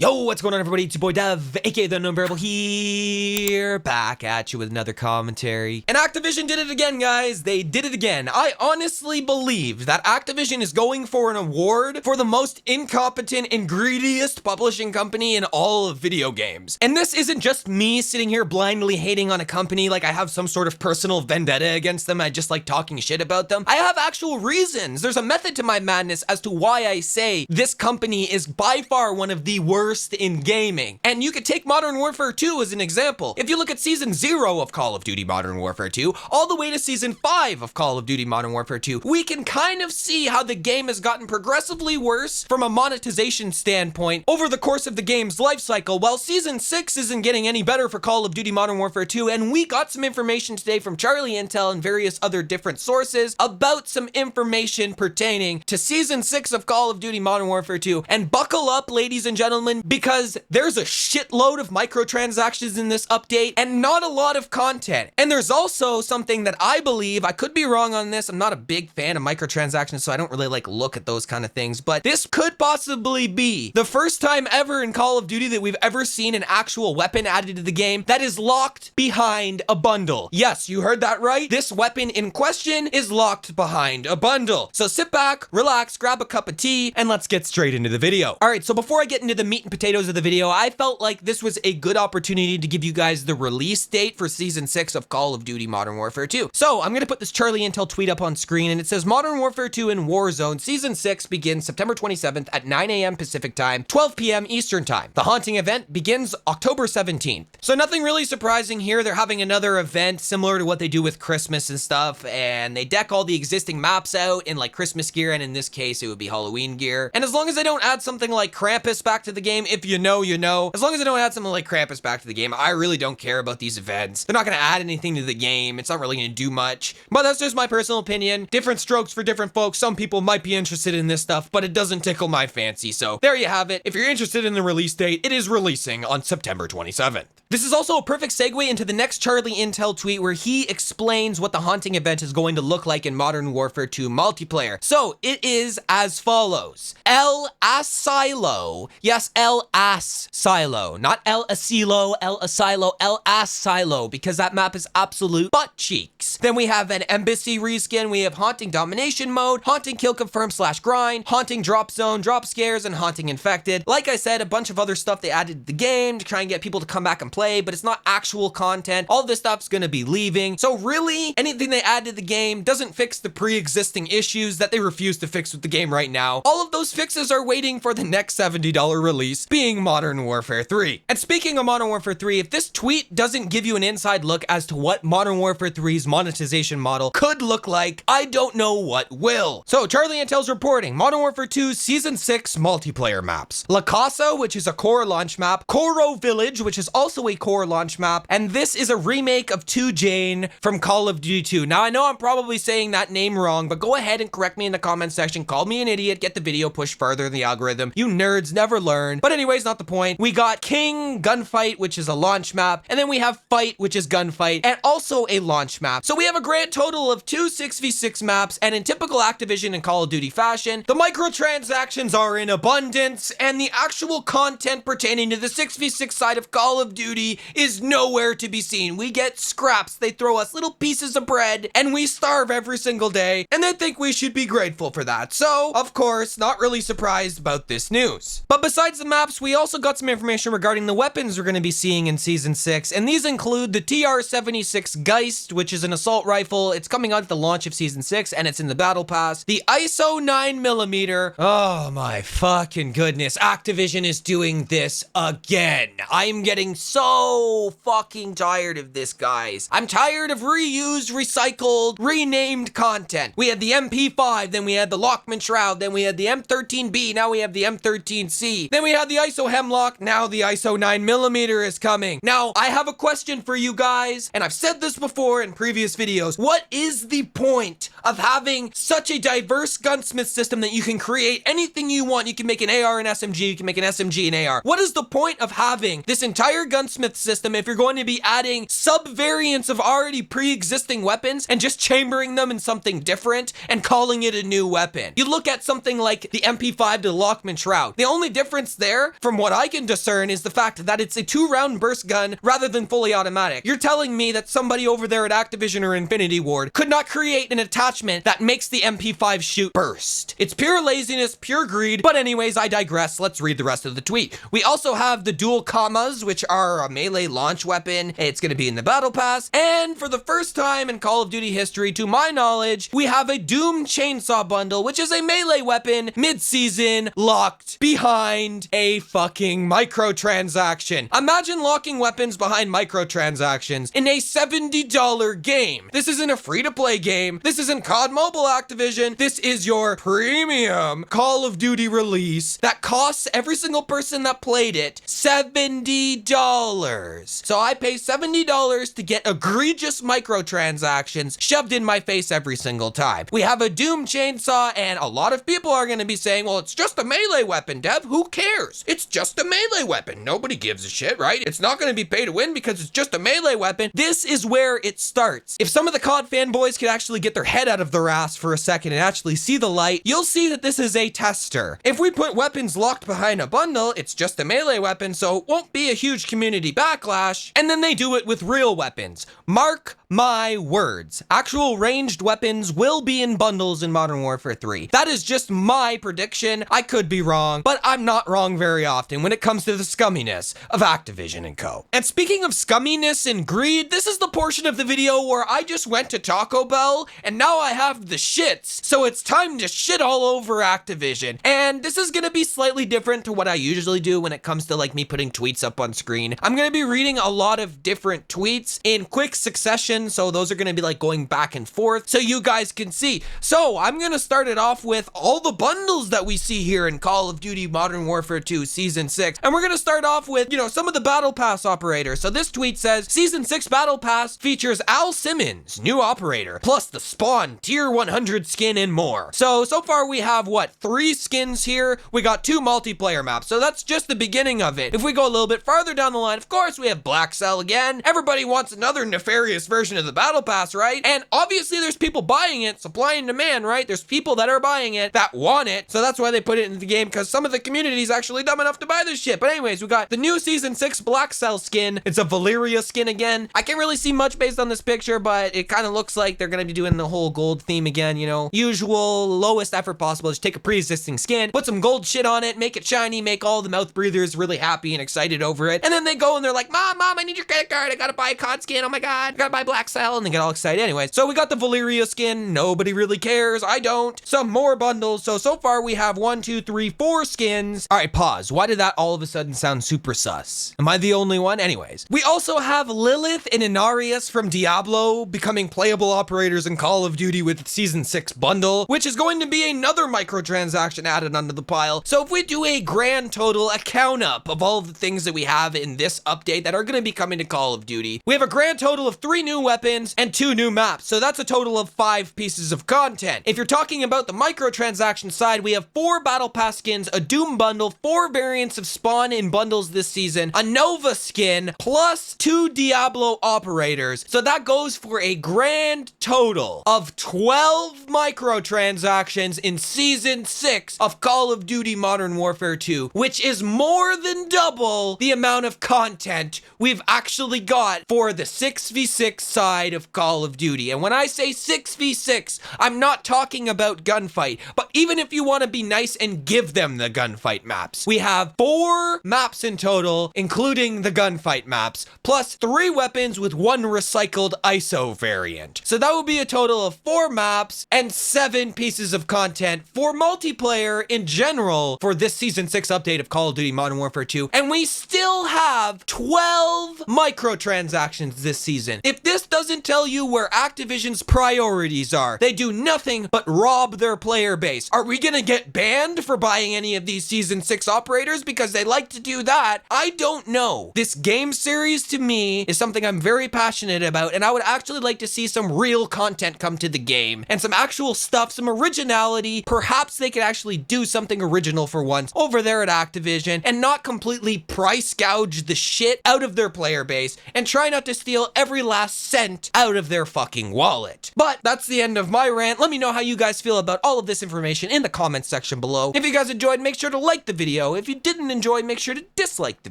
Yo, what's going on, everybody? It's your boy Dev, aka the Unknown Variable here, back at you with another commentary. And Activision did it again, guys. They did it again. I honestly believe that Activision is going for an award for the most incompetent and greediest publishing company in all of video games. And this isn't just me sitting here blindly hating on a company like I have some sort of personal vendetta against them. I just like talking shit about them. I have actual reasons. There's a method to my madness as to why I say this company is by far one of the worst in gaming. And you could take Modern Warfare 2 as an example. If you look at Season 0 of Call of Duty Modern Warfare 2, all the way to Season 5 of Call of Duty Modern Warfare 2, we can kind of see how the game has gotten progressively worse from a monetization standpoint over the course of the game's life cycle, while Season 6 isn't getting any better for Call of Duty Modern Warfare 2, and we got some information today from Charlie Intel and various other different sources about some information pertaining to Season 6 of Call of Duty Modern Warfare 2, and buckle up, ladies and gentlemen, because there's a shitload of microtransactions in this update and not a lot of content. And there's also something that I believe, I could be wrong on this, I'm not a big fan of microtransactions, so I don't really look at those kind of things, but this could possibly be the first time ever in Call of Duty that we've ever seen an actual weapon added to the game that is locked behind a bundle. Yes, you heard that right. This weapon in question is locked behind a bundle. So sit back, relax, grab a cup of tea, and let's get straight into the video. All right, so before I get into the meat and potatoes of the video, I felt like this was a good opportunity to give you guys the release date for Season 6 of Call of Duty Modern Warfare 2. So I'm going to put this Charlie Intel tweet up on screen, and it says Modern Warfare 2 in Warzone Season 6 begins September 27th at 9 a.m. Pacific Time, 12 p.m. Eastern Time. The Haunting event begins October 17th. So nothing really surprising here. They're having another event similar to what they do with Christmas and stuff, and they deck all the existing maps out in like Christmas gear, and in this case it would be Halloween gear. And as long as they don't add something like Krampus back to the game, if you know, you know. As long as they don't add something like Krampus back to the game, I really don't care about these events. They're not going to add anything to the game. It's not really going to do much. But that's just my personal opinion. Different strokes for different folks. Some people might be interested in this stuff, but it doesn't tickle my fancy. So there you have it. If you're interested in the release date, it is releasing on September 27th. This is also a perfect segue into the next Charlie Intel tweet where he explains what the Haunting event is going to look like in Modern Warfare 2 multiplayer. So it is as follows. El Asilo. Yes, El Asilo. Not El Asilo, El Asilo, El Asilo, because that map is absolute butt cheeks. Then we have an Embassy reskin. We have Haunting Domination Mode, Haunting Kill Confirm / Grind, Haunting Drop Zone, Drop Scares, and Haunting Infected. Like I said, a bunch of other stuff they added to the game to try and get people to come back and play, but it's not actual content. All this stuff's gonna be leaving. So really, anything they add to the game doesn't fix the pre-existing issues that they refuse to fix with the game right now. All of those fixes are waiting for the next $70 release, being Modern Warfare 3. And speaking of Modern Warfare 3, if this tweet doesn't give you an inside look as to what Modern Warfare 3's monetization model could look like, I don't know what will. So Charlie Intel's reporting, Modern Warfare 2 Season 6 multiplayer maps. La Casa, which is a core launch map, Coro Village, which is also a core launch map, and this is a remake of 2 Jane from Call of Duty 2. Now I know I'm probably saying that name wrong, but go ahead and correct me in the comment section, call me an idiot, get the video pushed further in the algorithm. You nerds never learn. But anyways, not the point. We got King Gunfight, which is a launch map, and then we have Fight, which is Gunfight, and also a launch map. So we have a grand total of 2 6v6 maps, and in typical Activision and Call of Duty fashion, the microtransactions are in abundance, and the actual content pertaining to the 6v6 side of Call of Duty is nowhere to be seen. We get scraps, they throw us little pieces of bread, and we starve every single day, and they think we should be grateful for that. So, of course, not really surprised about this news. But besides the maps, we also got some information regarding the weapons we're going to be seeing in Season 6, and these include the TR-76 Geist, which is an assault rifle. It's coming out at the launch of Season 6, and it's in the Battle Pass. The ISO 9mm. Oh my fucking goodness, Activision is doing this again. I'm getting so fucking tired of this, guys. I'm tired of reused, recycled, renamed content. We had the MP5, then we had the Lockman Shroud, then we had the M13B, now we have the M13C. Then we had the ISO Hemlock, now the ISO 9mm is coming. Now, I have a question for you guys, and I've said this before in previous videos. What is the point of having such a diverse gunsmith system that you can create anything you want? You can make an AR and SMG, you can make an SMG and AR. What is the point of having this entire gunsmith system if you're going to be adding sub-variants of already pre-existing weapons and just chambering them in something different and calling it a new weapon? You look at something like the MP5 to the Lockman Shroud. The only difference there there, from what I can discern, is the fact that it's a 2-round burst gun rather than fully automatic. You're telling me that somebody over there at Activision or Infinity Ward could not create an attachment that makes the MP5 shoot burst. It's pure laziness, pure greed. But anyways, I digress. Let's read the rest of the tweet. We also have the dual commas, which are a melee launch weapon. It's going to be in the battle pass. And for the first time in Call of Duty history, to my knowledge, we have a Doom chainsaw bundle, which is a melee weapon mid-season locked behind a fucking microtransaction. Imagine locking weapons behind microtransactions in a $70 game. This isn't a free-to-play game. This isn't COD Mobile Activision. This is your premium Call of Duty release that costs every single person that played it $70. So I pay $70 to get egregious microtransactions shoved in my face every single time. We have a Doom chainsaw, and a lot of people are going to be saying, well, it's just a melee weapon, Dev. Who cares? It's just a melee weapon. Nobody gives a shit, right? It's not going to be pay to win because it's just a melee weapon. This is where it starts. If some of the COD fanboys could actually get their head out of their ass for a second and actually see the light, you'll see that this is a tester. If we put weapons locked behind a bundle, it's just a melee weapon, so it won't be a huge community backlash. And then they do it with real weapons. Mark my words. Actual ranged weapons will be in bundles in Modern Warfare 3. That is just my prediction. I could be wrong, but I'm not wrong very often when it comes to the scumminess of Activision and co. And speaking of scumminess and greed, this is the portion of the video where I just went to Taco Bell and now I have the shits. So it's time to shit all over Activision. And this is gonna be slightly different to what I usually do when it comes to like me putting tweets up on screen. I'm gonna be reading a lot of different tweets in quick succession. So those are going to be like going back and forth so you guys can see. So I'm going to start it off with all the bundles that we see here in Call of Duty Modern Warfare 2 Season 6. And we're going to start off with, some of the Battle Pass operators. So this tweet says, Season 6 Battle Pass features Al Simmons, new operator, plus the Spawn Tier 100 skin and more. So far we have, 3 skins here? We got 2 multiplayer maps. So that's just the beginning of it. If we go a little bit farther down the line, of course, we have Black Cell again. Everybody wants another nefarious version of the Battle Pass, right? And obviously there's people buying it, supply and demand, right? There's people that are buying it that want it. So that's why they put it into the game, because some of the community is actually dumb enough to buy this shit. But anyways, we got the new Season 6 Black Cell skin. It's a Valeria skin again. I can't really see much based on this picture, but it kind of looks like they're going to be doing the whole gold theme again, Usual, lowest effort possible. Just take a pre-existing skin, put some gold shit on it, make it shiny, make all the mouth breathers really happy and excited over it. And then they go and they're like, Mom, I need your credit card. I gotta buy a COD skin. Oh my God, I gotta buy Black Cell. And they get all excited. Anyways, so we got the Valeria skin. Nobody really cares. I don't. Some more bundles. So far we have 1, 2, 3, 4 skins. All right, pause. Why did that all of a sudden sound super sus? Am I the only one? Anyways, we also have Lilith and Inarius from Diablo becoming playable operators in Call of Duty with the Season 6 bundle, which is going to be another microtransaction added onto the pile. So if we do a grand total, a count up of all of the things that we have in this update that are going to be coming to Call of Duty, we have a grand total of 3 new weapons and 2 new maps. So that's a total of 5 pieces of content. If you're talking about the microtransaction side, we have 4 Battle Pass skins, a Doom bundle, 4 variants of Spawn in bundles this season, a Nova skin, plus 2 Diablo operators. So that goes for a grand total of 12 microtransactions in Season 6 of Call of Duty Modern Warfare 2, which is more than double the amount of content we've actually got for the 6v6 side of Call of Duty. And when I say 6v6, I'm not talking about gunfight, but even if you want to be nice and give them the gunfight maps, we have 4 maps in total, including the gunfight maps, plus 3 weapons with 1 recycled ISO variant. So that would be a total of 4 maps and 7 pieces of content for multiplayer in general for this Season 6 update of Call of Duty Modern Warfare 2. And we still have 12 microtransactions this season. If this doesn't tell you where Activision's priorities are, they do nothing but rob their player base. Are we gonna get banned for buying any of these Season 6 operators because they like to do that? I don't know. This game series to me is something I'm very passionate about, and I would actually like to see some real content come to the game and some actual stuff, some originality. Perhaps they could actually do something original for once over there at Activision and not completely price gouge the shit out of their player base and try not to steal every last cent out of their fucking wallet. But that's the end of my rant. Let me know how you guys feel about all of this information in the comments section below. If you guys enjoyed, make sure to like the video. video. If you didn't enjoy, make sure to dislike the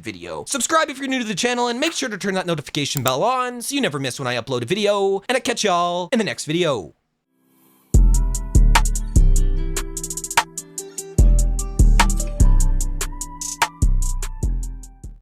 video. Subscribe if you're new to the channel, and make sure to turn that notification bell on so you never miss when I upload a video. And I'll catch y'all in the next video.